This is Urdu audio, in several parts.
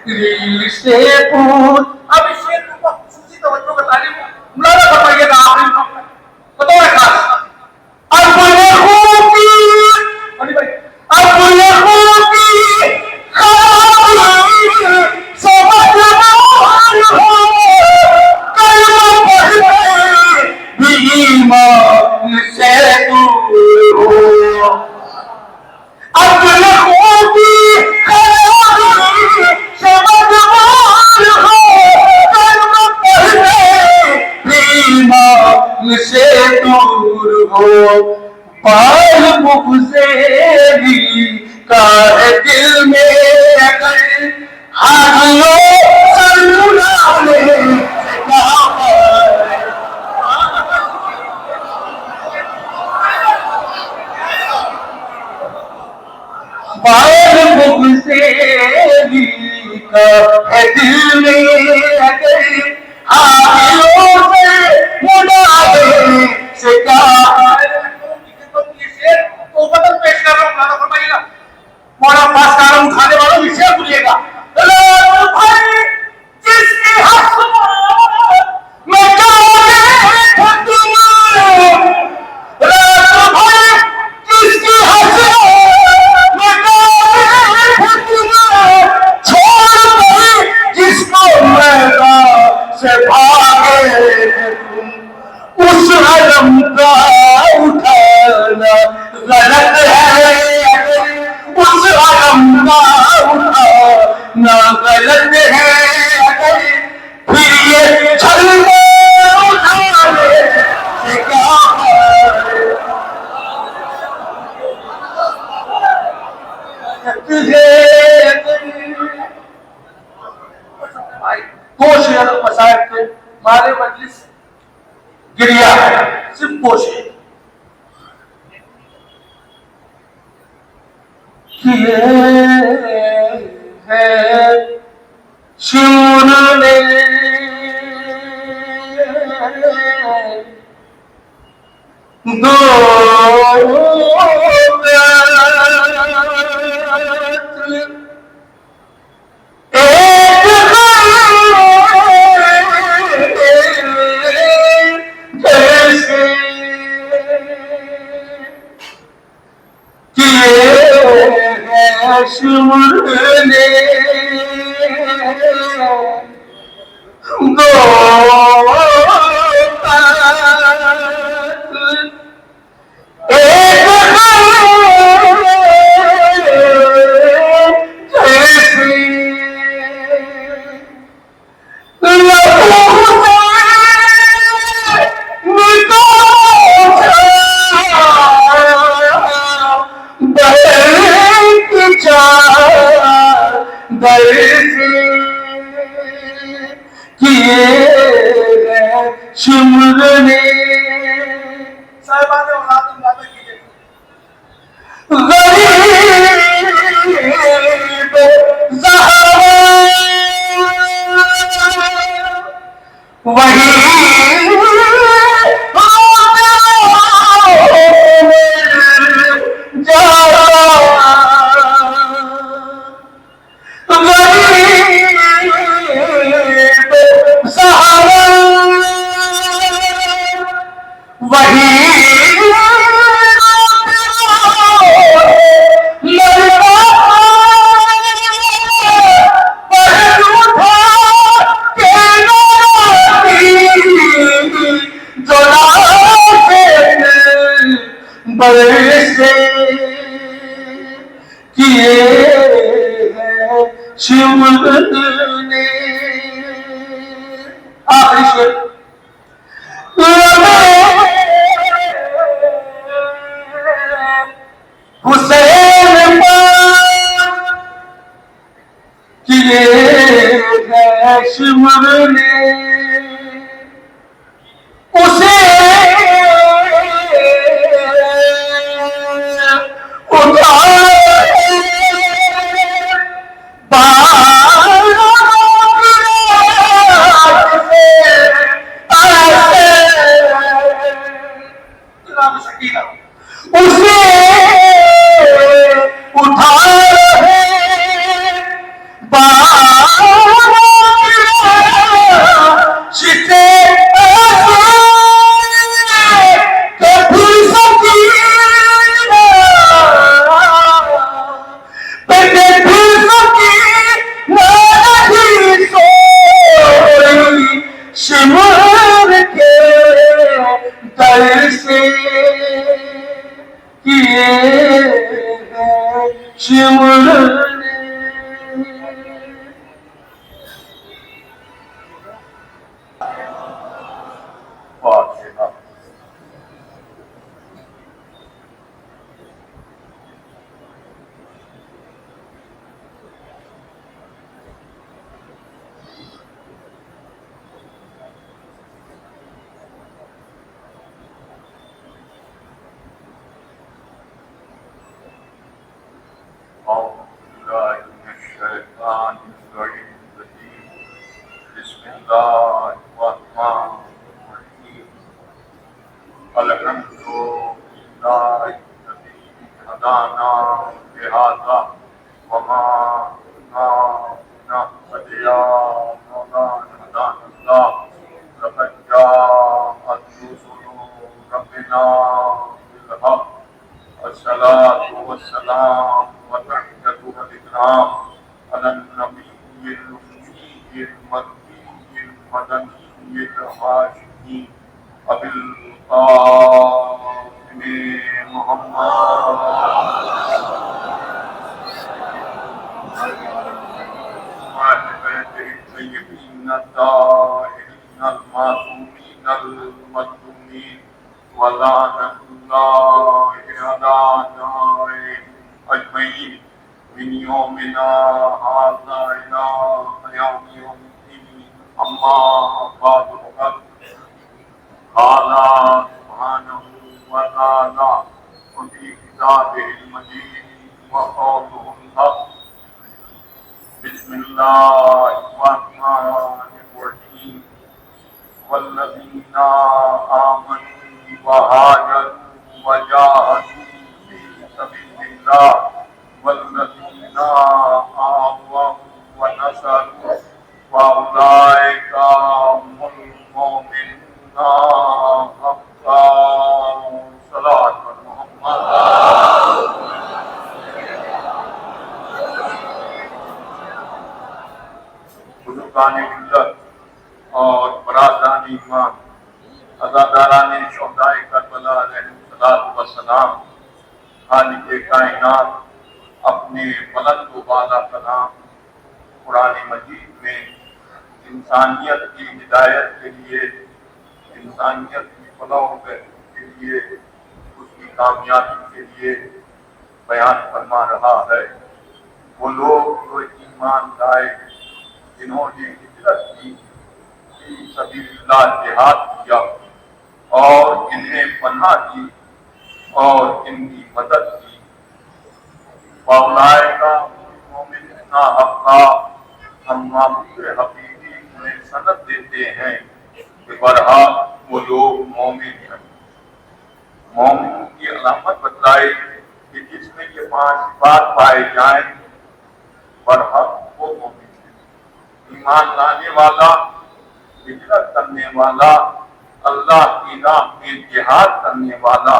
ریل سے پوچھ. اب اس شعر کو خصوصی توجہ کا تعلیم ملاحظہ فرمائیے گا آخری مقام بطور خاص. اب یہ خوبی اب یہ خوبی سمجھدار ہو کلمہ پڑھنے بھی ایمان سے دور ہو. اب یہ خوبی سمجھدار ہو کلمہ پڑھنے بھی ایمان سے دور ہو. پال مغزیری کا ہے دل میں اگر حاجیوں سرمانے سے کہاں پائے. پال مغزیری کا ہے دل میں اگر حاجیوں سرمانے سے کہاں پائے. بدل پیش کر رہا ہوں ملاحظہ فرمائیے گا. مولانا پاس کارم کھانے والوں بھی شعر سنیے گا. بھائی جس کی حسرت میں جانے بھائی جس کی حسرت میں جانے چھوڑ گئی جس کو میدان سے بھاگے اس علم کا اٹھانا غلط ہے. اس علم کا اٹھانا غلط ہے. پھر یہ چھلنے اٹھانے سے کیا کوشش مسائل کے مارے مجلس گریا ہے صرف کوشش کیے ہے شور نے دو شمرنے دو شمرنے صاحبان اولاد باتیں کیجیے. غریب زہرا وہی شمرنے آخری شعر حسین کیے ہے شمرنے اسے اٹھا أعوذ بالله من الشيطان الرجيم. بسم الله الرحمن الرحيم. الحمد لله الذي هدانا لهذا وما كنا لنهتدي لولا أن هدانا الله. لقد جاءت رسل ربنا بالحق. الصلاة والسلام والرحمة والإكرام على النبي الأمي المكي المدني الهاشمي أبي القاسم محمد وعلى بيته الطيبين الطاهرين المعصومين المظلومين ولعنة الله على أعدائهم أجمعين من يومنا هذا إلى يوم الدين. أما بعد فقد قال سبحانه وتعالى وفي كتابه المجيد وقوله الحق. بسم الله الرحمن الرحيم. والذين آمنوا وهاجروا وجاهدوا في سبيل الله والذين آووا ونصروا فأولئك هم المؤمنون حقا. صلاة محمد. بزرگان ملت اور برادران ایمان، عزاداران شہدائے کربلا علیہ السلام، خالق کائنات اپنے بلند و بالا کلام قرآن مجید میں انسانیت کی ہدایت کے لیے، انسانیت کی فلاح کے لیے، اس کی کامیابی کے لیے بیان فرما رہا ہے۔ وہ لوگ جو ایمان لائے، جنہوں نے ہجرت کی، فی سبیل اللہ جہاد کیا اور انہیں پناہ دی اور ان کی مدد کی، فاولئک المؤمنون حقا، ہم معبود حقیقی انہیں سند دیتے ہیں کہ برحق وہ لوگ مومن ہیں۔ مومن کی علامت بتلائی کہ جس میں یہ 5 صفات پائے جائیں برحق وہ مومن ہے۔ ایمان لانے والا، ہجرت کرنے والا، اللہ کی راہ میں جہاد کرنے والا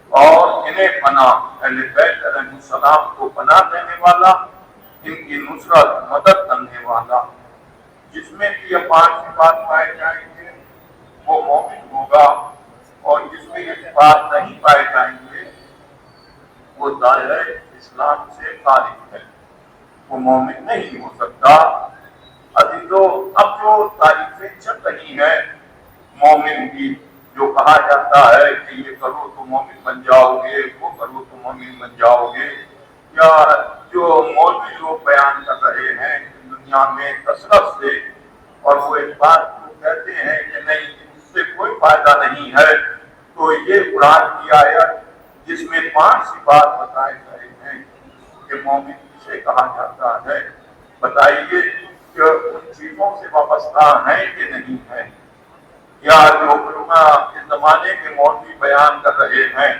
اور انہیں پناہ، اہل بیت علیہ السلام کو پناہ دینے والا، ان کی نصرت مدد کرنے والا، جس میں بھی یہ 5 صفات پائے جائیں گے وہ مومن ہوگا، اور جس میں یہ صفات نہیں پائے جائیں گے وہ دائرہ اسلام سے خارج ہے، وہ مومن نہیں ہو سکتا۔ عزیزو، اب جو تاریخیں چل رہی ہیں مومن کی، جو کہا جاتا ہے کہ یہ کرو تو مومن بن جاؤ گے، وہ کرو تو مومن بن جاؤ گے، یا جو مولوی لوگ بیان کر رہے ہیں دنیا میں کثرت سے، اور وہ ایک بات کو کہتے ہیں کہ نہیں اس سے کوئی فائدہ نہیں ہے، تو یہ قرآن کی آیت جس میں 5 صفات بتائے گئے ہیں کہ مومن کسے کہا جاتا ہے، بتائیے کہ ان چیزوں سے وابستہ ہیں کہ نہیں ہیں، یا جو علماء اس زمانے کے مولوی بیان کر رہے ہیں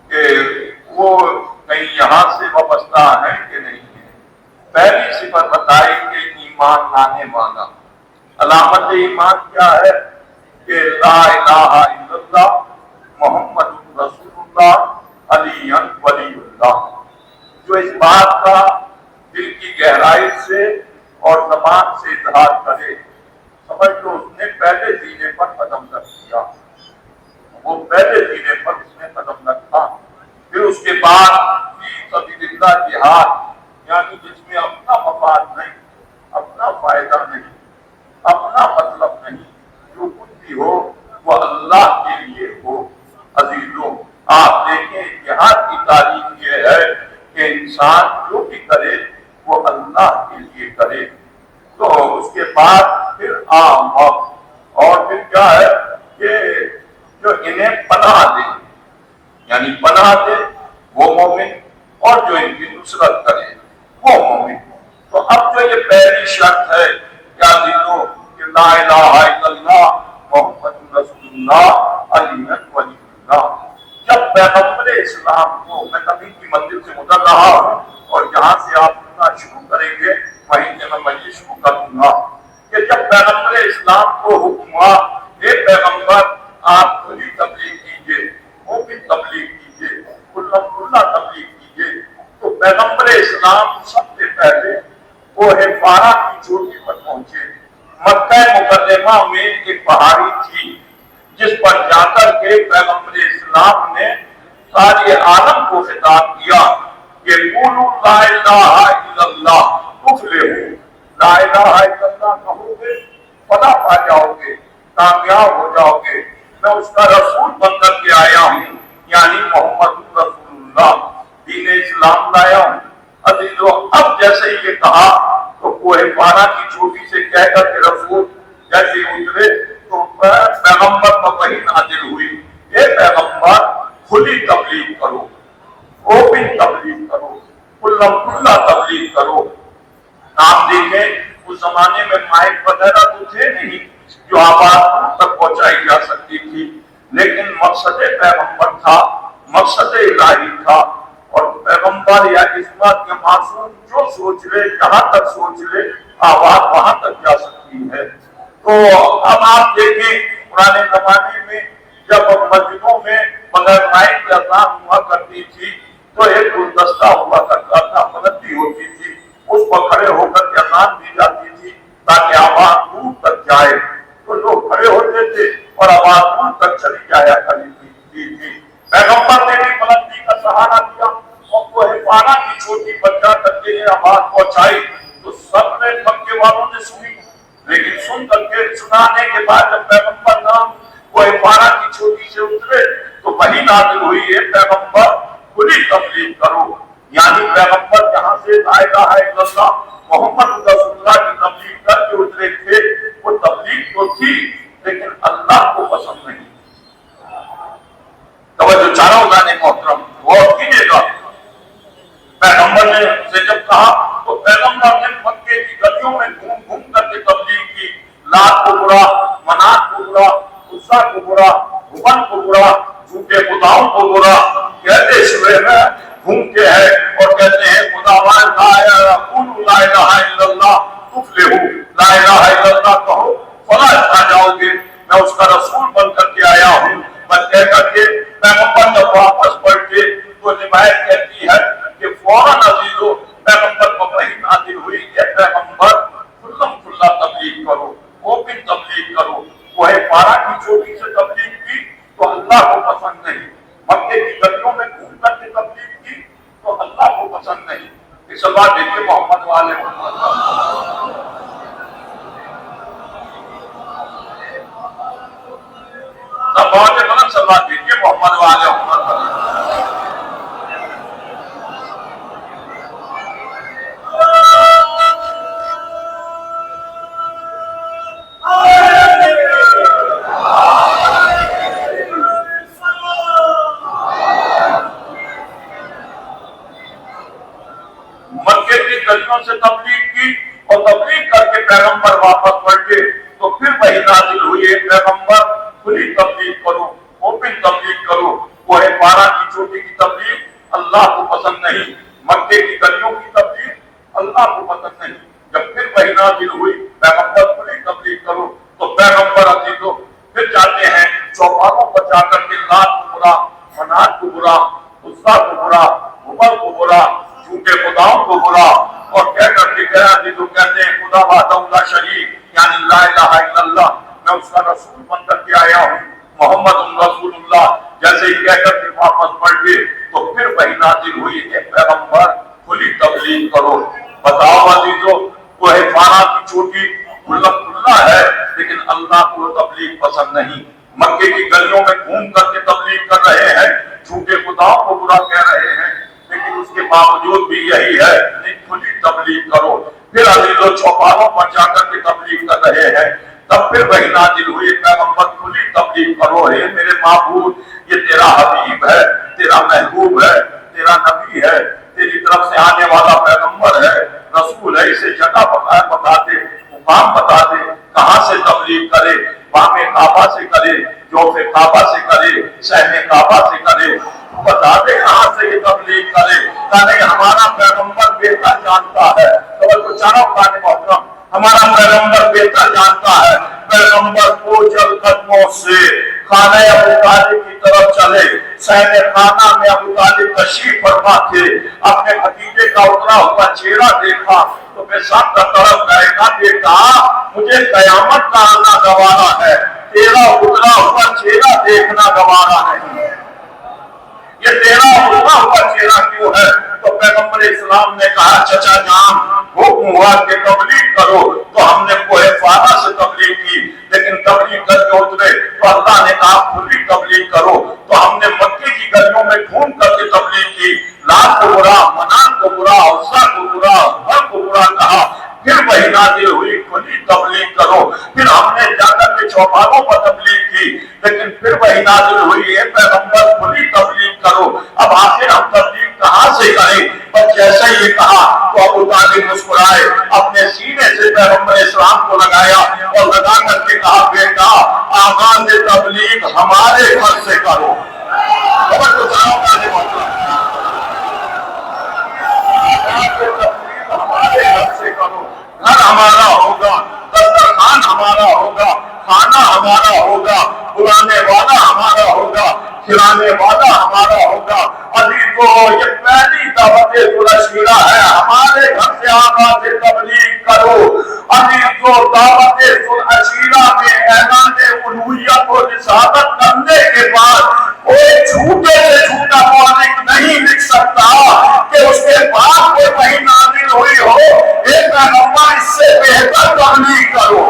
کہ وہ کہیں یہاں سے وابستہ ہیں کہ نہیں ہیں۔ پہلی صفت بتائی کہ ایمان لانے والا۔ علامت ایمان کیا ہے؟ کہ لا الہ الا اللہ محمد رسول اللہ علی ولی اللہ۔ جو اس بات کا دل کی گہرائی سے اور زبان سے اظہار کرے، سمجھ لو اس نے پہلے زینے پر قدم رکھ دیا، وہ پہلے زینے پر اس نے قدم رکھا۔ پھر اس کے بعد فی سبیل اللہ جہاد، یعنی جس میں اپنا مفاد نہیں، اپنا فائدہ نہیں، اپنا مطلب نہیں، جو کچھ بھی ہو وہ اللہ کے لیے ہو۔ عزیزوں، آپ دیکھیں جہاد کی تعلیم یہ ہے کہ انسان جو بھی کرے وہ اللہ کے لیے کرے۔ تو اس کے بعد پھر عام وقت، اور پھر کیا ہے کہ جو انہیں پناہ دے، یعنی پناہ دے وہ مومن، اور جو ان کی نصرت کرے وہ مومن۔ تو اب جو یہ پہلی شرط ہے کیا دینوں کہ لا الہ الا اللہ محمد رسول اللہ علی ولی اللہ۔ جب پیغمبر اسلام کو میں کبھی کی منزل سے گزر رہا ہوں اور جہاں سے آپ سننا شروع کریں گے وہیں سے میں مجلس شروع کر دوں گا کہ جب پیغمبر اسلام کو حکم ہوا اے پیغمبر آپ کھلی تبلیغ کیجیے، وہ بھی تبلیغ کیجیے، کھلا تبلیغ کیجیے، تو پیغمبر اسلام سب سے پہلے وہ پارا کی چوٹی پر پہنچے۔ مکہ مکرمہ میں ایک پہاڑی تھی جس پر جا کر کے پیغمبر اسلام نے سارے عالم کو خطاب کیا کہ قولوا لا الہ الا اللہ تفلحوا، لا الہ الا اللہ کہو گے فلاح پا جاؤ گے، کامیاب ہو جاؤ گے۔ میں اس کا رسول بن کر کے آیا ہوں، یعنی محمد رسول اللہ، دین اسلام لایا ہوں۔ عزیزو اب جیسے ہی یہ کہا تو کوہ پارا کی چوٹی سے کہہ کر کے رسول جیسے اترے تو پیغمبر پر وحی نازل ہوئی، اے پیغمبر کھلی تبلیغ کرو، اوپن تبلیغ کرو، کھلا تبلیغ کرو۔ آپ دیکھیں اس زمانے میں مائک وغیرہ تو تھے نہیں جو آواز تک پہنچائی جا سکتی تھی، لیکن مقصد پیغمبر تھا، مقصد الہی تھا، اور پیغمبر یا عصمت کے معصوم جو سوچ لے جہاں تک سوچ لے آواز وہاں تک جا سکتی ہے۔ تو اب آپ دیکھیں پرانے زمانے میں جب مسجدوں میں بغیر مائک کی اذان ہوا کرتی تھی تو ایک گلدستہ ہوا کرتا تھا، بلندی ہوتی تھی، اس پر کھڑے ہو کر کے اذان دی جاتی تھی تاکہ آواز دور تک جائے، تو لوگ کھڑے ہوتے تھے اور آواز دور تک چلی جایا کرتی تھی۔ پیغمبر نے بھی بلندی کا سہارا دیا اور کوہ پارا کی چھوٹی پر جا کر کے آواز پہنچائی تو سب نے مکے والوں نے سنی، لیکن سن کر کے سنانے کے بعد جب پیغمبر نام کوہ پارا کی چھوٹی سے اترے تو وحی نازل ہوئی، ہے پیغمبر کھلی تبلیغ کرو، یعنی پیغمبر جہاں سے لا الہ الا اللہ محمد رسول اللہ کی تبلیغ کر کے اترے تھے، وہ تبلیغ تو تھی لیکن اللہ کو پسند نہیں۔ توجہ چاروں گانے محترم غور کیجیے گا، پیغمبر نے سے جب کہا تو پیغمبر نے مکے کی گلیوں میں گھوم گھوم کر کے تبلیغ کی، لات کو برا، منات کو برا، عزا کو برا، ہبل کو برا، جھوٹے خداؤں کو برا کہتے ہوئے میں گھومتے ہیں اور کہتے ہیں خداوند لا الہ الا اللہ تفلحوا، لا الہ الا اللہ کہو فلاح پا جاؤ گے، میں اس کا رسول بن کر کے آیا ہوں۔ بس کہہ کر کے پیغمبر جب واپس پلٹے تو روایت کہتی ہے کہ فوراً عزیزو پیغمبر کو وحی نازل ہوئی کہ پیغمبر کھلا تبلیغ کرو، اوپن تبلیغ کرو۔ کوہ پارا کی چوٹی سے تبلیغ کی تو اللہ کو پسند نہیں، مکے کی گلیوں میں گھوم کر کے تبلیغ کی تو اللہ کو پسند نہیں۔ اس بات دیکھیے محمد والے بہت غلط سوال دیکھیے محمد والے مکے کی گلیوں سے تبلیغ کی اور تبلیغ کر کے پیغمبر واپس پلٹے تو پھر وہی نازل ہوئی، پیغمبر کھلی تبلیغ کرو، اوپن تبلیغ کرو۔ کوہ پارا کی چوٹی کی تبلیغ اللہ کو پسند نہیں، مکے کی گلیوں کی تبلیغ اللہ کو پسند نہیں۔ جب پھر وہی نازل ہوئی پیغمبر کھلی تبلیغ کرو تو پیغمبر عزیزو پھر جاتے ہیں چوپاروں پر جا کر کے لات کو برا، منات کو برا، عزا کو برا، ہبل کو برا، جھوٹے خداؤں کو برا اور کہہ کر کے عزیزو کہتے ہیں خدا وحدہ لا شریک یعنی لا الہ الا اللہ، میں اس کا رسول بن کر کے آیا ہوں، محمد رسول اللہ جیسے ہی کہہ کر کے واپس پلٹے تو پھر وہی نازل ہوئی کہ پیغمبر کھلی تبلیغ کرو۔ بتاؤ عزیزو کوہ پارا کی چوٹی کھلا ہے لیکن اللہ کو تبلیغ پسند نہیں، مکے کی گلیوں میں گھوم کر کے تبلیغ کر رہے ہیں، جھوٹے خداؤں کو برا کہہ رہے ہیں، لیکن اس کے باوجود بھی یہی ہے کھلی تبلیغ کرو۔ پھر عزیزو چوپالوں پر جا کر کے تبلیغ کر رہے ہیں، تب پھر وہی نازل ہوئی پیغمبر کھلی تبلیغ کرو، ہے میرے معبود یہ تیرا حبیب ہے، تیرا محبوب ہے، تیرا نبی ہے، تیری طرف سے آنے والا پیغمبر ہے، رسول ہے، اسے جگہ بتا دے، مقام بتا دے، کہاں سے تبلیغ کرے، بام کعبہ سے کرے، جوف کعبہ سے کرے، سہن کعبہ سے کرے، بتا دے کہاں سے یہ تبلیغ کرے۔ نہیں ہمارا پیغمبر بہتر جانتا ہے، تو چاروں قانے محترم، ہمارا پیغمبر بہتر جانتا ہے۔ پیغمبر کو چل قدموں سے خانہ ابو طالب کی طرف چلے، سہن خانہ میں ابو طالب تشریف فرما تھے، اپنے بھتیجے کا اترا ہوا چہرہ دیکھا تو بے سب کا طرف گئے گا، بیٹا مجھے قیامت کا آنا گوارا ہے، تیرا اترا ہوا چہرہ دیکھنا گوارا نہیں ہے۔ یہ تیرا اترا ہوا چہرہ کیوں ہے؟ تو پیغمبر اسلام نے کہا چچا جان حکم ہوا کہ تبلیغ کرو، تو ہم نے کوہ فارا سے تبلیغ کی، لیکن تبلیغ کر کے اترے تو اللہ نے کہا کھلی تبلیغ کرو، تو ہم نے مکے کی گلیوں میں گھوم کر کے تبلیغ کی، لات کو برا، منان کو برا، عزا کو برا، ہر کو برا کہا، پھر وہی نازل ہوئی کھلی تبلیغ کرو۔ پھر ہم نے جا کر کے چوپانوں پر تبلیغ کی، لیکن پھر وہی نازل ہوئی ہے پیغمبر کھلی تبلیغ کرو۔ اب آخر ہم تبلیغ کہاں سے کریں؟ پر جیسا یہ کہا تو ابو طالب مسکرائے، اپنے سینے سے پیغمبر اسلام کو لگایا اور لگا کر کے کہا بیٹا آغاز تبلیغ ہمارے گھر سے کرو۔ خبر تو جاؤ گا ہمارے گھر سے کرو، گھر ہمارا ہوگا، دسترخوان ہمارا ہوگا، کھانا ہمارا ہوگا، بلانے والا ہمارا ہوگا، کھلانے والا ہمارا ہوگا۔ ابھی تو یہ پہلی دعوت ذوالعشیرہ ہے، ہمارے گھر سے آغاز تبلیغ کرو۔ ابھی تو دعوت ذوالعشیرہ میں اعلان الوہیت و رسالت کرنے کے بعد کوئی چھوٹے سے چھوٹا مالک نہیں لکھ سکتا کہ اس کے بعد کوئی وحی نازل ہوئی ہو ایک پیغمبر اس سے بہتر تبلیغ کرو۔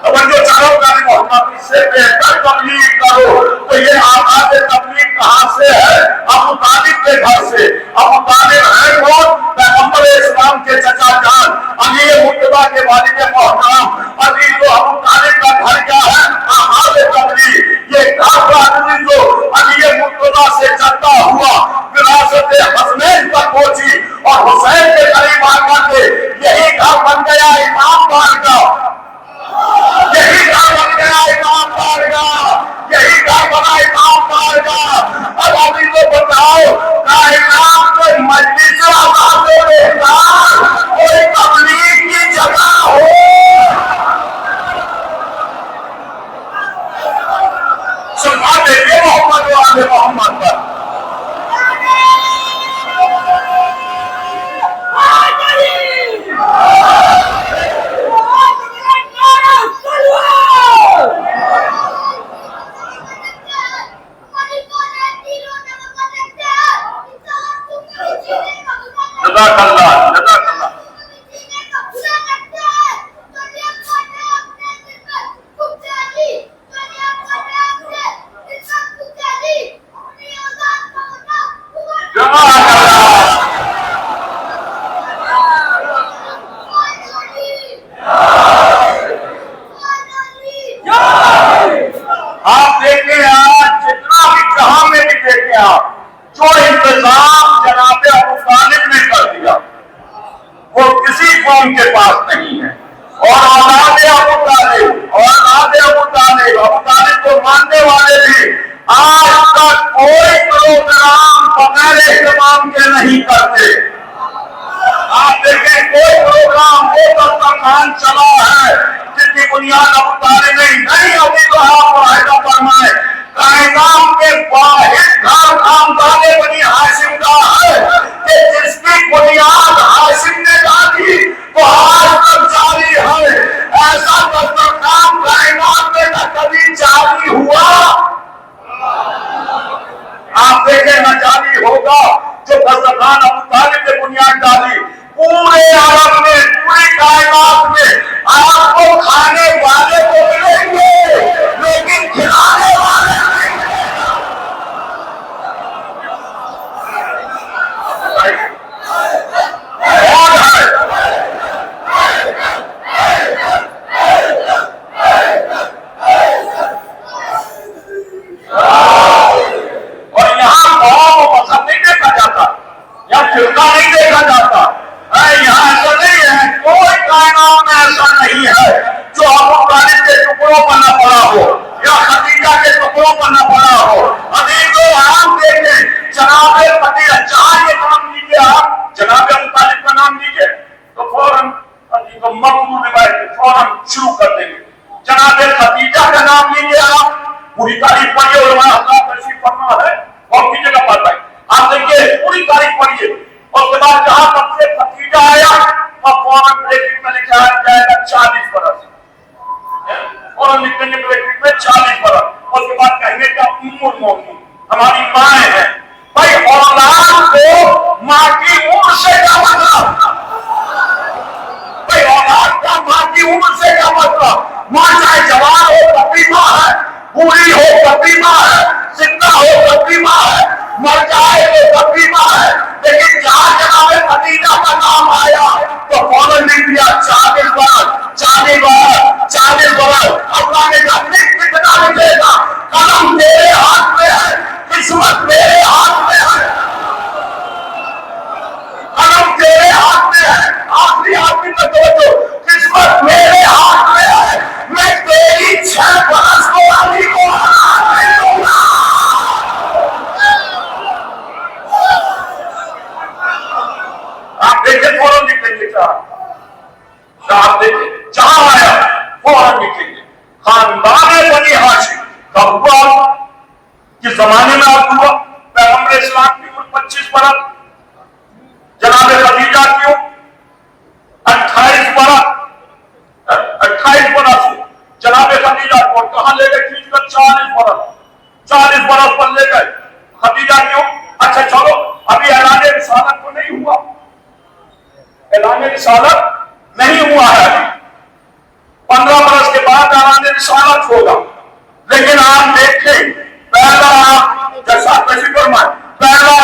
توجہ چاروں کا محمد اس سے بہتر تبلیغ کرو۔ تو یہ آغاز تبلیغ کہاں سے ہے؟ ابو طالب کے گھر سے۔ ابو طالب ہے کون؟ پیغمبر اسلام کے چچا جان علی مرتضیٰ کے والد محترم۔ علی تو ابو طالب کا گھر کیا ہے؟ آغاز تبلیغ۔ یہ گھر آدمی جو علی مرتضیٰ سے چلتا ہوا وراثت حسنین تک پہنچی اور حسین کے قریب آ کر کے یہی گھر بن گیا امام بارگاہ، یہی گھر بن گیا امام بارگاہ، یہی گھر بنا امام بارگاہ۔ اب ابھی تو بتاؤ کائنات میں مجلس آباد بہتر کوئی تبلیغ کی جگہ ہو؟ سنا دیجیے محمد و آل محمد پر۔ جزاک اللہ جزاک اللہ۔ آپ دیکھیں آج جتنا بھی جہاں میں بھی دیکھیں آپ جو انتظام جناب ابو طالب نے کر دیا وہ کسی قوم کے پاس نہیں ہے۔ اور اولاد ابو طالب ابو طالب کو ماننے والے بھی آج تک کوئی پروگرام بغیر اہتمام کے نہیں کرتے۔ آپ دیکھیں کوئی پروگرام وہ دسترخوان چلا ہے جس کی بنیاد ابو طالب نہیں ابھی تو آپ معاہدہ فرمائے کائنات کے واحد گھر خاندان بنی ہاشم کا ہے کہ جس کی بنیاد ہاشم نے ڈالی وہ آج تک جاری ہے۔ ایسا دسترخوان کائنات میں نہ کبھی جاری ہوا، آپ دیکھیں نہ جاری ہوگا۔ جو دسترخوان ابو طالب نے بنیاد ڈالی پورے عالم میں پوری کائنات میں آپ کو کھانے والے کو ملیں گے لیکن کھلانے والے نہیں۔ کائنات میں ایسا نہیں ہے جو ابو طالب کے ٹکڑوں پر نہ پڑا ہو یا خدیجہ کے ٹکڑوں پر نہ پڑا ہو. عزیزو آپ دیکھیں جناب خدیجہ جہاں یہ نام لیجیے آپ جناب ابو طالب کا نام لیجیے تو فوراً مقبول روایت فوراً شروع کر دیں گے. جناب خدیجہ کا نام لیجیے آپ پوری تاریخ پڑھیے علماء حضرات تشریف فرما ہے اور کی جگہ پر بھائی آپ دیکھیے پوری تاریخ پڑھیے اور اس کے بعد جہاں تک سے خدیجہ آیا اور فوراً بریکٹ میں لکھا جائے گا 40 برس فوراً لکھیں گے بریکٹ میں 40 برس اور اس کے بعد کہیں گے کہ ام المومنین ہماری مائیں ہیں. بھائی اولاد کو ماں کی عمر سے کیا مطلب؟ بھائی اولاد کا ماں کی عمر سے کیا مطلب؟ ماں چاہے جوان ہو تب بھی ماں ہے, بوڑھی ہو تب بھی ماں ہے, زندہ ہو تب بھی ماں ہے, مر جائے تو تب بھی ماں ہے. لیکن جہاں جناب خدیجہ کا نام آیا تو فوراً لکھ دیا 40 برس 40 برس 40 برس. اللہ نے کہا کتنا لکھے گا؟ قلم میرے ہاتھ میں ہے, قسمت میرے ہاتھ میں ہے, قلم تیرے ہاتھ میں ہے. آخری آدمی کا توجہ قسمت میرے ہاتھ میں ہے. میں تیری 6 برس کو ابھی کو نہیں دوں گا. آپ دیکھیں فوراً لکھیں گے آپ دیکھیں جہاں آیا فوراً لکھیں گے خاندان بنی ہاشم کا ہوا کس زمانے میں آپ ہوا؟ پیغمبر اسلام کی عمر 25 برس, جناب خدیجہ کی 28 برس. جناب خدیجہ کو کہاں لے گئے کھینچ کر 40 برس پر لے گئے. خدیجہ کیوں؟ اچھا چلو ابھی اعلان رسالت تو نہیں ہوا, اعلان رسالت نہیں ہوا ہے ابھی, 15 برس کے بعد اعلان رسالت ہوگا. لیکن آپ دیکھیں پہلا جیسا تشریف فرمائے پہلا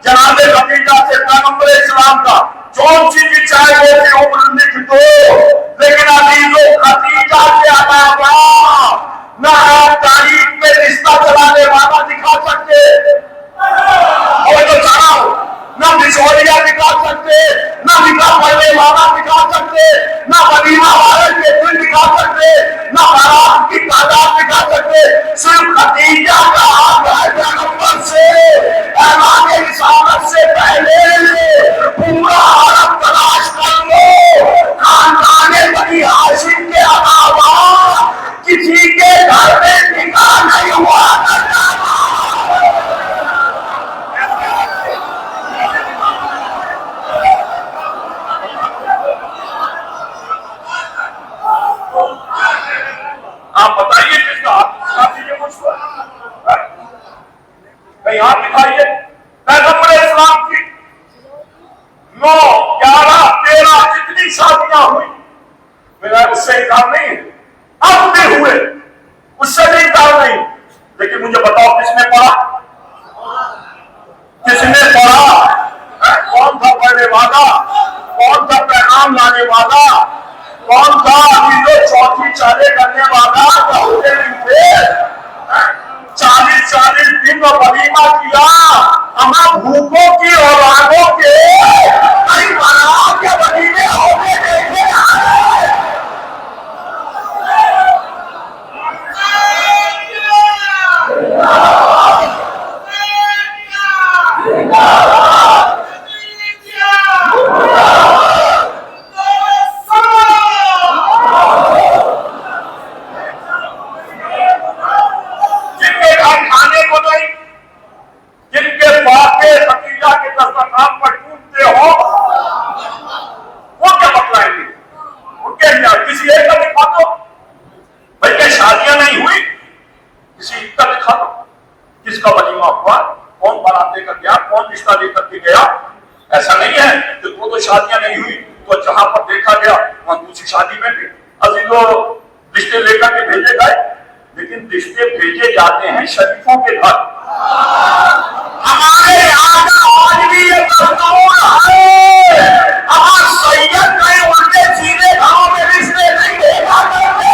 جناب خدیجہ سے پیغمبر اسلام کا جون سی کی چاہے وہ کی عمر لکھ دو, لیکن عزیزو خدیجہ کے علاوہ نہ آپ تاریخ میں رشتہ چلانے والا دکھا سکتے اور جو چاہو نہ بچوڑیا دکھا سکتے, نہ نکاح پڑھنے والا دکھا سکتے, نہ ولیمہ والے کے دل دکھا سکتے, نہ بارات کی تعداد دکھا سکتے. صرف خدیجہ کا ہاتھ ہے پیغمبر سے اعلان رسالت سے پہلے پورا عرب تلاش کر لو خاندان بنی ہاشم کے علاوہ کسی کے گھر میں نکاح نہیں ہوا کرتا. آپ بتائیے کس کا ہاتھ دیجیے مجھ کو کہیں ہاتھ دکھائیے. پیغمبر اسلام کی 9 11 13 جتنی شادیاں ہوئی میرا اس سے انکار نہیں ہے, اب بھی ہوئے اس سے بھی انکار نہیں, لیکن مجھے بتاؤ کس نے پڑھا, کس نے پڑھا, کون تھا پڑھنے والا, کون تھا پیغام لانے والا, کون تھا جو چوتھی چالے کرنے والا 40 دن ولیمہ کیا ہم بھوکوں کی اولادوں کے کئی بنا کے ولیمے ہوتے دیکھے آئے. جن کے باقی خدیجہ کے دسترخوان پر ٹوٹتے ہو وہ کیا بتلائیں گے, ان کے کسی ایک کا دکھا دو بھائی کہ شادیاں نہیں ہوئی, کسی ایک کا دکھا دو کس کا ولیمہ ہوا, کون بارات لے کر گیا, کون رشتہ لے کر کے گیا. ایسا نہیں ہے کہ وہ تو شادیاں نہیں ہوئی تو جہاں پر دیکھا گیا وہاں دوسری شادی میں بھی عزیزو رشتے لے کر کے بھیجے گئے, لیکن رشتے بھیجے جاتے ہیں شریفوں کے گھر. ہمارے آج بھی یہ دستور ہے, ہمارا سید کہیں الٹے سیدھے گھروں میں رشتے نہیں دیکھا کرتے.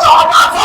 1400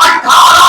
18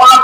5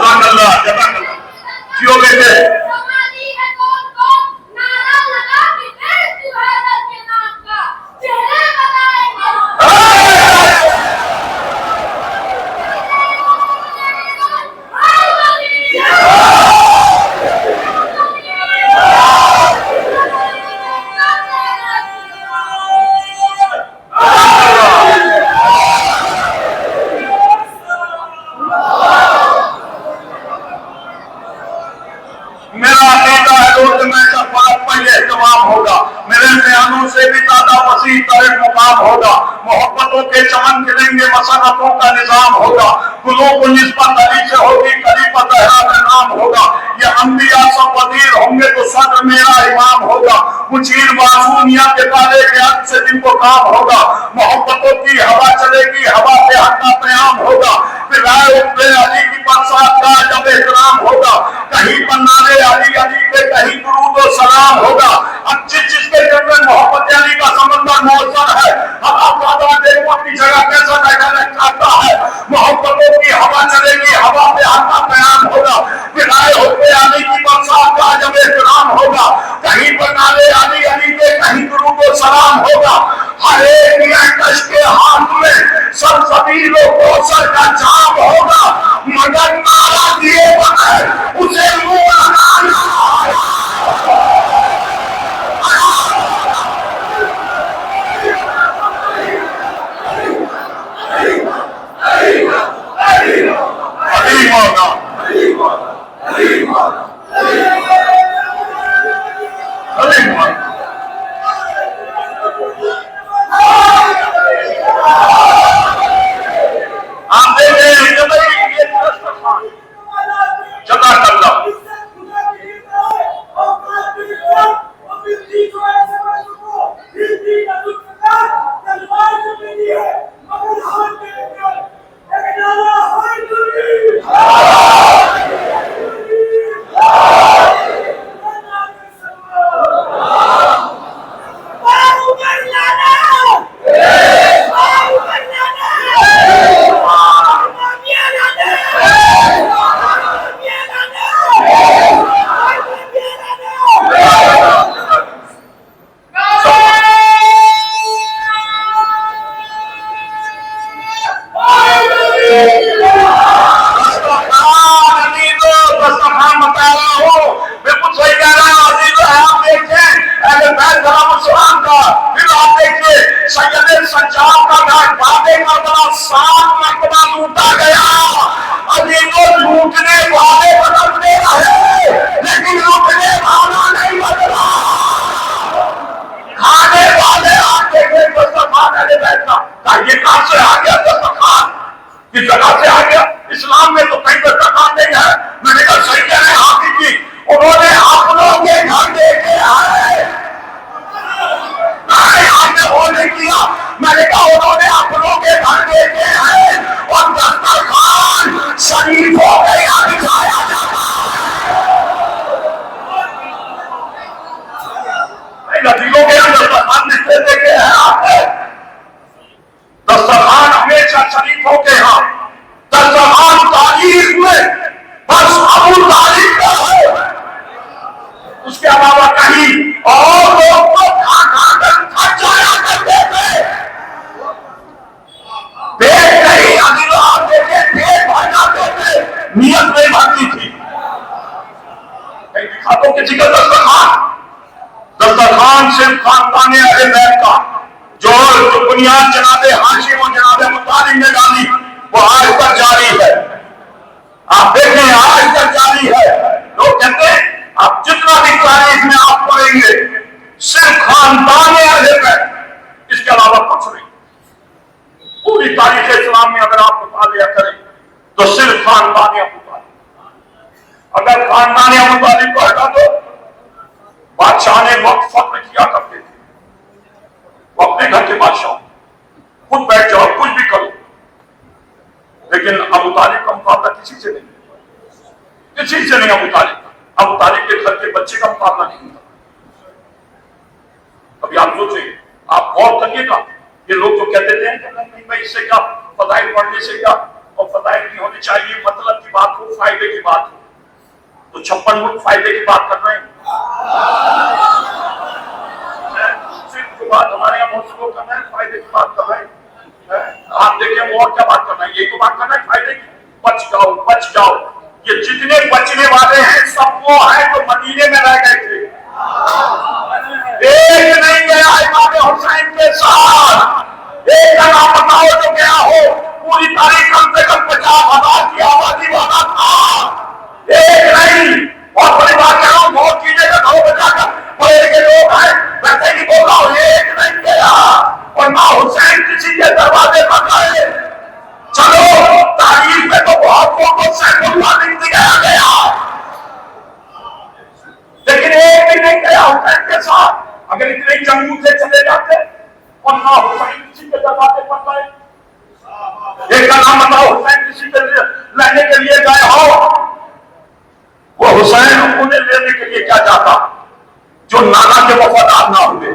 جزاک اللہ جزاک اللہ جیو بیٹے محبتوں کے چمن کھلیں گے مسرتوں کا نظام ہوگا گلوں کو نسبت علی سے ہوگی کلیفہ زہرا کا نام ہوگا یہ انبیاء سب وزیر ہوں گے تو صدر میرا امام ہوگا مچیر معصومیت کے تالے کے حد سے جن کو کام ہوگا محبتوں کی ہوا چلے گی ہوا پہ حق کا پیام ہوگا پھر رائے اٹھے علی کی برسات کا جب احترام ہوگا کہیں پر نعرے علی علی پہ کہیں درود و سلام ہوگا اب جس کے دل میں محبت علی کا سمندر موثر ہے اب آپ دیکھو اپنی جگہ کیسا بیٹھا چاہتا ہے محبتوں کی ہوا چلے گی ہوا پہ حق کا پیام ہوگا پھر رائے اٹھے علی کی برسات کا جب احترام ہوگا کہیں پر نعرے علی علی پہ کہیں درود و سلام ہوگا ہر ایک کش کے ہاتھ میں سلسبیل و کوثر کا جام ہوگا مگر نعرہ دیے بغیر اسے منہ لگانا اسلام میں تو کئی دسترخوان نہیں ہے میں نے کہا صحیح کہہ رہے ہیں حافظ جی انہوں نے اپنوں کے گھر دیکھے آئے ہم نے وہ نہیں کیا میں نے کہا انہوں نے اپنوں کے گھر دیکھے آئے اور دسترخوان شریفوں کے یہاں دکھایا جاتا ندیوں کے یہاں دسترخوان دکھتے دیکھے ہیں آپ نے دسترخوان ہمیشہ شریفوں کے یہاں دسترخوان تاریخ میں بس ابو طالب کا ہے اس کے علاوہ کہیں اور لوگ تو کھا کر تھک جایا کرتے تھے پیٹ نہیں اگلا آتے تھے پیٹ بھر جاتے تھے نیت نہیں بھرتی تھی کہیں دکھاتوں کے جگہ دسترخوان صرف خاندان اہل بیت کا جو بنیاد جناب ہاشم اور جناب مطالب نے ڈالی وہ آج تک جاری ہے آپ دیکھیں آج تک جاری ہے لوگ کہتے ہیں آپ جتنا بھی تاریخ میں آپ پڑھیں گے صرف خاندان اہل بیت اس کے علاوہ کچھ نہیں پوری تاریخ اسلام میں اگر آپ مطالعہ کریں تو صرف خاندان ابو طالب اگر خاندان ابو طالب کو ہٹا دو بادشاہ نے وقت فخر کیا کرتے تھے وہ اپنے گھر کے بادشاہ خود بیٹھ جاؤ کچھ بھی کرو لیکن ابو طالب کا مقابلہ کسی سے نہیں ابو طالب کے گھر کے بچے کا مقابلہ نہیں ہوتا ابھی آپ سوچیں آپ غور کریے گا یہ لوگ جو کہتے تھے کہ نہیں بھائی اس سے کیا فضائل پڑھنے سے کیا اور فضائل نہیں ہونی چاہیے مطلب کی بات ہو، فائدے کی بات ہو، تو 56 ملک فائدے کی بات کر رہے ہیں. صرف جو بات ہمارے یہاں بہت سے لوگ کر رہے ہیں فائدے کی بات کر رہے ہیں. آپ دیکھیں وہ اور کیا بات کر رہے ہیں، یہی تو بات کر رہے ہیں فائدے کی. بچ جاؤ بچ جاؤ. یہ جتنے بچنے والے ہیں سب وہ ہیں جو مدینے میں رہ گئے تھے. ایک نہیں گیا امام حسین کے ساتھ، ایک کا نام بتاؤ جو گیا ہو. پوری تاریخ کم سے کم 50,000 کی آبادی والا تھا. ایک نہیں. بہت بڑی بات کہہ رہا ہوں، بہت چیزیں کا گھروں میں جا کر بڑے کے لوگ ہیں ویسے ہی بول رہا ہوں. ایک نہیں گیا اور نہ حسین کسی کے دروازے پر گئے. چلو تاریخ میں تو بہت کو سیف اللہ لکھ دیا گیا لیکن ایک بھی نہیں گیا حسین کے ساتھ. اگر اتنے جنگوں سے چلے جاتے اور نہ حسین کسی کے دروازے پر گئے. ایک کا نام بتاؤ حسین کسی کے لینے کے لیے گئے ہو. وہ حسین انہیں لینے کے لیے کیا چاہتا جو نانا کے وفادار نہ ہوئے،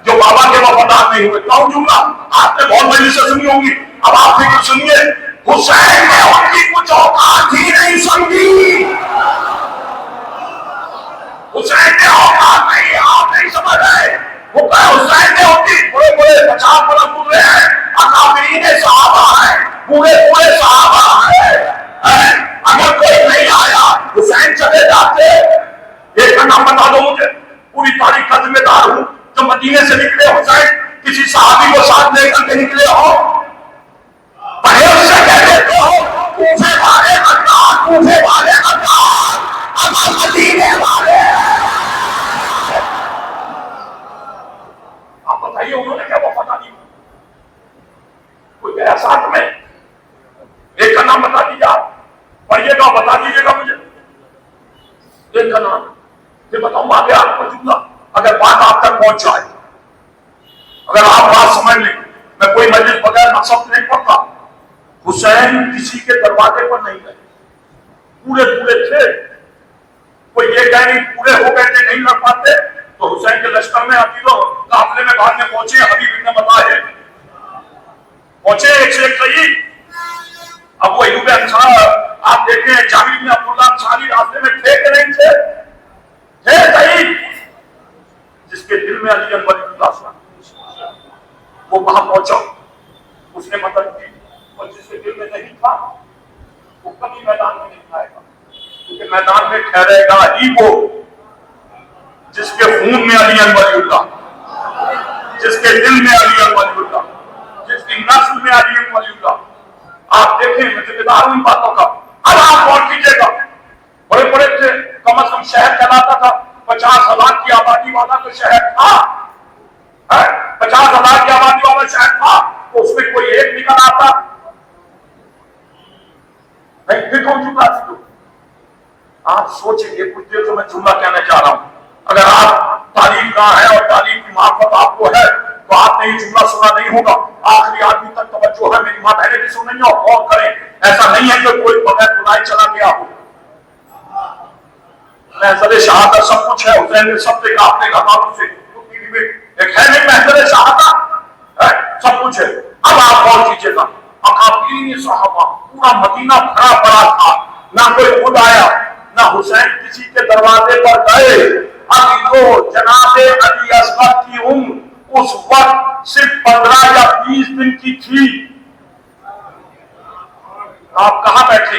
جو بابا کے وفادار نہیں ہوئے. کہوں جملہ آپ نے بہت بڑی سے سنی ہوگی، اب آپ فکر سنیے. حسین نے ان کی کچھ اوقات ہی نہیں سمجھی. حسین نے اوقات نہیں، آپ نہیں سمجھ رہے. وہ کہ حسین نے ان کی بڑے بڑے 50 برس گزرے ہیں، اکابرین صحابہ ہیں، پورے صحابہ ہیں. اگر کوئی نہیں آیا حسین چلے جاتے. ایک کا نام بتا دو مجھے، پوری تاریخ کا ذمہ دار ہوں. جو مدینے سے نکلے حسین کسی صحابی کو ساتھ لے کر کے نکلے ہو، پہلے اس سے کہہ دیتے ہو کوفے والے غدار، کوفے والے غدار، اب مدینے والے. آپ بتائیے انہوں نے کیا وفاداری دی؟ کوئی گیا ساتھ میں؟ ایک کا نام بتا دیجیے، آپ پڑھیے گا بتا دیجیے گا مجھے ایک کا نام. یہ بتاؤں آگے آپ کو جملہ اگر بات آپ تک پہنچ جائے، اگر آپ بات سمجھ لیں. میں کوئی مجلس بغیر مقصد نہیں پڑھتا. حسین کسی کے دروازے پر نہیں گئے، پورے تھے. کوئی یہ کہہ نہیں پورے ہو گئے تھے نہیں لڑ پاتے تو حسین کے لشکر میں ابھی تو قافلے میں بعد میں پہنچے. حبیب ابن بتائے پہنچے ایک سے ایک صحیح. اب وہ ایوب انصار آپ دیکھیں، جابر بن عبداللہ انصاری راستے میں تھے کہ نہیں تھے صحیح. جس کے دل میں علی ولی اللہ وہ وہاں پہنچا، اس نے مدد کی. اور جس کے دل میں نہیں تھا وہ کبھی میدان میں نہیں آئے گا، کیونکہ میدان میں ٹھہرے گا ہی وہ جس کے خون میں علی ولی اللہ، جس کے دل میں علی ولی اللہ، جس کی نسل میں علی ولی اللہ. آپ دیکھیں میں ذمہ دار ہوں ان باتوں کا. اب آپ غور کیجیے گا، بڑے تھے، کم از کم شہر کہلاتا تھا. 50,000 کی آبادی والا تو شہر تھا، 50,000 کی آبادی والا شہر تھا تو اس میں کوئی ایک نکل آتا نہیں. پھر کون جملہ تھی؟ آپ سوچیں گے کچھ دیر جو میں جملہ کہنا چاہ رہا ہوں. اگر آپ تعلیم کا ہے اور تعلیم کی معرفت آپ کو ہے تو آپ نے یہ جملہ سنا نہیں ہوگا. آخری آدمی تک توجہ ہے. میری ماں بہنیں بھی سن رہی ہیں اور غور کریں. ایسا نہیں ہے کہ کوئی بغیر بلائے چلا گیا ہو. محضر شہادت سب کچھ ہے. حسین نے سب دیکھا اپنے گھر والوں سے، ایک ہے نہیں محضر شہادت سب کچھ ہے. اب آپ غور کیجیے گا، اکابرین صحابہ پورا مدینہ بھرا پڑا تھا. نہ کوئی خود آیا نہ حسین کسی کے دروازے پر گئے. اب جو جناب علی اصغر کی عمر اس وقت صرف 15 یا 20 دن کی تھی. آپ کہاں بیٹھے؟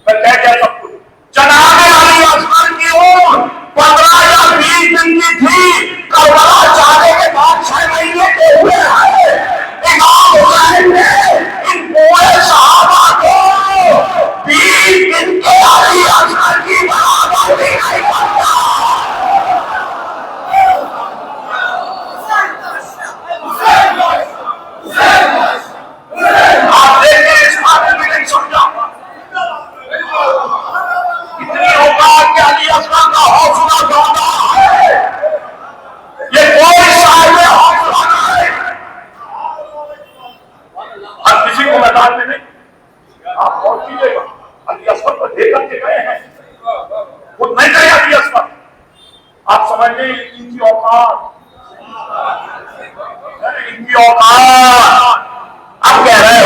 میں کہہ گیا سب کچھ. جناب علی اصغر کی عمر 15 یا 20 دن کی تھی. کربلا جانے کے بعد 6 مہینے کے ہوئے ہیں. امام حسین نے ان پورے صحابہ کو 20 دن کے علی اصغر کی برابر بھی نہیں کرتا. آپ دیکھیں اس بات میں نہیں سمجھا. اتنی اوقات کہ علی اصغر کا حوصلہ زیادہ ہے. یہ کوئی صاحب حوصلہ نہیں. ہر کسی کو میدان میں نہیں. آپ غور کیجیے گا، علی اصغر کو دے کر کے گئے ہیں، خود نہیں گئے علی اصغر. آپ سمجھ لیں ان کی اوقات اب کہہ رہے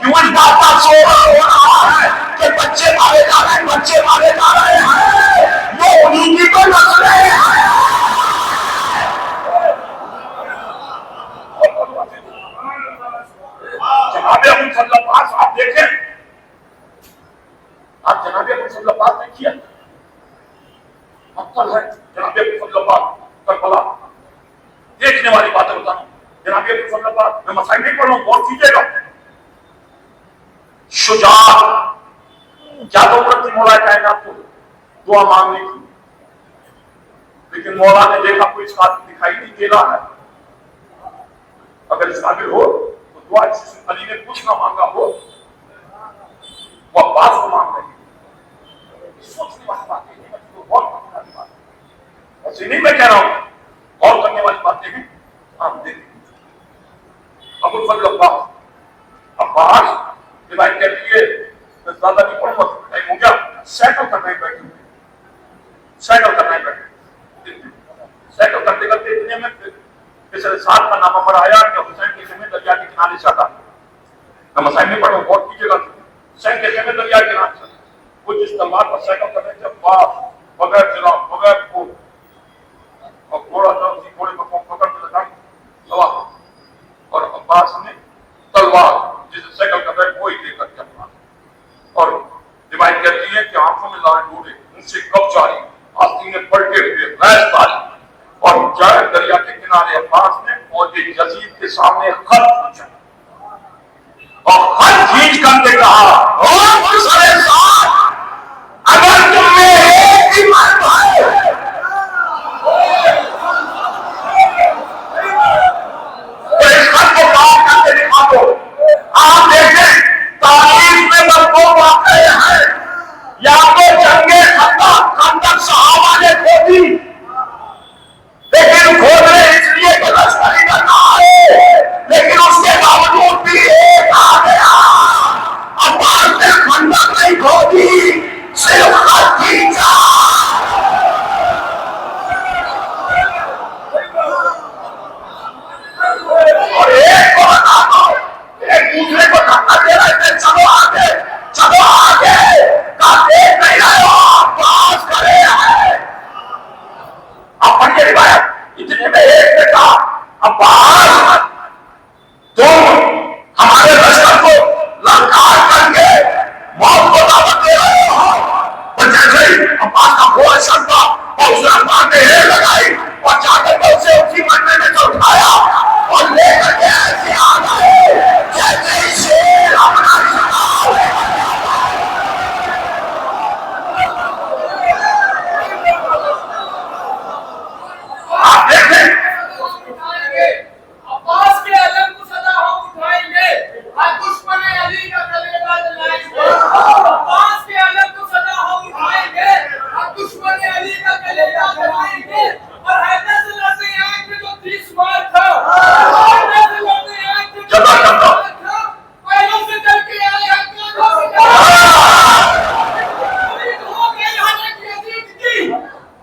کیوں اس بات کا شور ہو رہا ہے کہ بچے مارے جا رہے ہیں، بچے مارے جا رہے ہیں؟ یہ انہیں کی تو نسلیں ہیں۔ جناب ابو صلی اللہ علیہ آپ دیکھیں، آپ جناب ابو صلی اللہ علیہ دیکھیے، مقتل ہے جناب ابو صلی اللہ کربلا، دیکھنے والی باتیں بتانا۔ جناب ابو صلی اللہ میں مسائل نہیں پڑھ رہا ہوں، غور کیجیے گا۔ شجاع کیا ضرورت تھی مولا کائنات کو دعا مانگنے کی؟ لیکن مولا نے دیکھا کوئی اس قابل دکھائی نہیں دے رہا ہے، اگر اس قابل ہو تو دعا جس علی نے کچھ نہ مانگا ہو وہ عباس کو مانگ رہی ہے۔ سوچنے والی باتیں ہیں، غور کرنے والی بات ہے، ایسے نہیں میں کہہ رہا ہوں، غور کرنے والی باتیں ہیں۔ آپ دیکھیں ابو فضل عباس روایت کہتی ہے میں زیادہ نہیں پڑھوں گا، ٹائم ہو گیا، سیکل کرنے بیٹھے ہوئے، سیکل کرنے بیٹھے، سیکل کرتے کرتے اتنے میں پچھلے سال کا نامہ پر آیا کہ حسین کے خیمے دریا کے کنارے سے آتا۔ میں مسائل نہیں پڑھوں، غور کیجیے گا۔ حسین کے خیمے دریا کے کنارے سے کچھ اس تلوار پر سیکل کرنے سے عباس بغیر چلا بغیر کو اور گھوڑا تھا، اسی گھوڑے کو پکڑ کے لگا سوا، اور عباس نے تلوار جسے سیکل کر رہے وہی لے کر کے اپنا، اور روایت کہتی ہے کہ آنکھوں میں لائے ڈوڑے، ان سے کب جاری آستینیں پلٹے ہوئے غیظ تاری، اور جائے دریا کے کنارے عباس نے فوج یزید کے سامنے خط پوچھا اور خط کھینچ کر کے کہا او سرے ساتھ اگر تم میں ایک ہی مرد ہے تو اس خط کو کام کر کے دکھا دو۔ آپ دیکھیں تاریخ میں بس دو واقعے ہیں، یا تو جنگ خندق صحابہ نے کھودی، لیکن کھودنے اس لیے کہ لشکری کرنا ہے، لیکن اس کے باوجود بھی ایک آ گیا، عباس نے خندق نہیں کھودی، صرف خط کھینچا۔ اور ایک کو بتا دو، ایک دوسرے کو دھکا دے رہے تھے، چلو آگے چلو آگے، کہا دیکھ نہیں رہے ہو عباس کھڑے ہیں۔ آپ پڑھیے روایت، اتنے میں ایک نے کہا عباس تم ہمارے لشکر کو للکار کر کے موت کو دعوت دے رہے ہو۔ اور جیسے ہی عباس کا گھوڑا چلتا اور اس نے عباس نے ہیل لگائی اور جا کر کے اسے اسی مرنے میں سے اٹھایا اور لے کر کے ایسے آ گئے جیسے ہی شیر اپنا شکار لے کر کے آپ دیکھیں عباس کے علم کو سدا ہم اٹھائیں گے اور دشمن علی کا کلیجہ جلائیں گے۔ عباس کے علم کو سدا ہم اٹھائیں گے اور دشمن علی کا کلیجہ جلائیں گے۔ اور حیدر سے لڑنے آئے تھے جو 30 مار تھا، حیدر سے لڑنے آئے تھے جو 30 مار تھا، پہلوں سے چل کے آئے ہتھیاروں سے پلید ہو گئی حضرت یزید کی،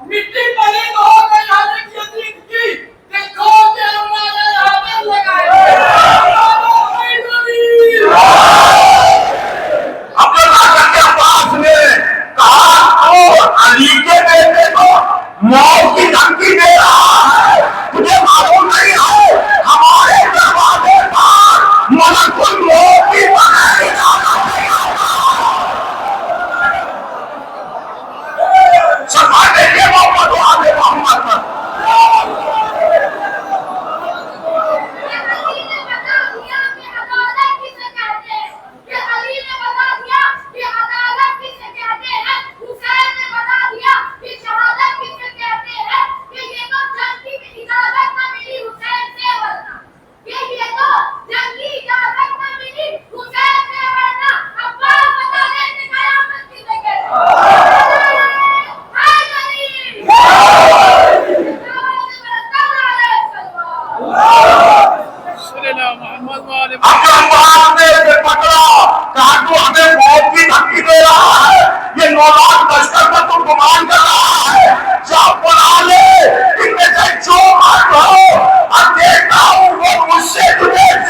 مٹی پلید ہو گئی حضرت یزید کی، دیکھو کہ اللہ نے حاضر لگائے۔ عبداللہ کر کے عباس نے کہا تو علی کے بیٹے کو موت کی دھمکی دے رہا ہے، تجھے معلوم نہیں ہے ہمارے دروازے پر ملک الموت کی بغیر اجازت نہیں آتا۔ سرکار دیکھیے محمد و آل محمد پر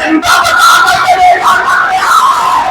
زندہ بتا کر میرے گھر میں آیا۔